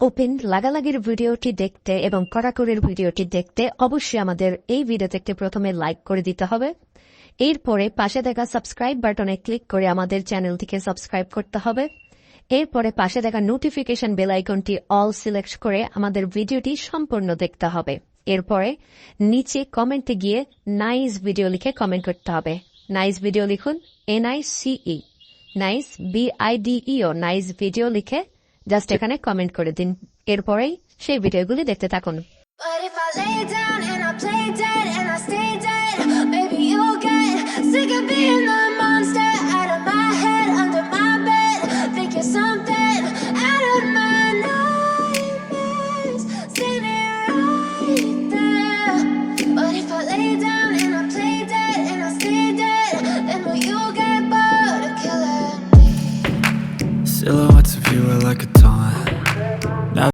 Open লাগালাগির ভিডিওটি দেখতে এবং কড়াকড়ির ভিডিওটি দেখতে অবশ্যই আমাদের এই ভিডিওতে একটি প্রথমে লাইক করে দিতে হবে। এরপরে পাশে দেখা সাবস্ক্রাইব বাটনে ক্লিক করে আমাদের চ্যানেলটিকে সাবস্ক্রাইব করতে হবে। এরপরে পাশে দেখা নোটিফিকেশন বেল আইকনটি অল সিলেক্ট করে আমাদের ভিডিওটি সম্পূর্ণ দেখতে হবে। এরপরে নিচে কমেন্টে গিয়ে নাইস ভিডিও লিখে কমেন্ট করতে হবে। নাইস ভিডিও লিখুন, NICE, nice BIDEO, nice video লিখে জাস্ট এখানে কমেন্ট করে দিন। এরপরেই সেই ভিডিওগুলি দেখতে থাকুন। But if I lay down and I play dead and I stay dead, maybe you'll get sick of being the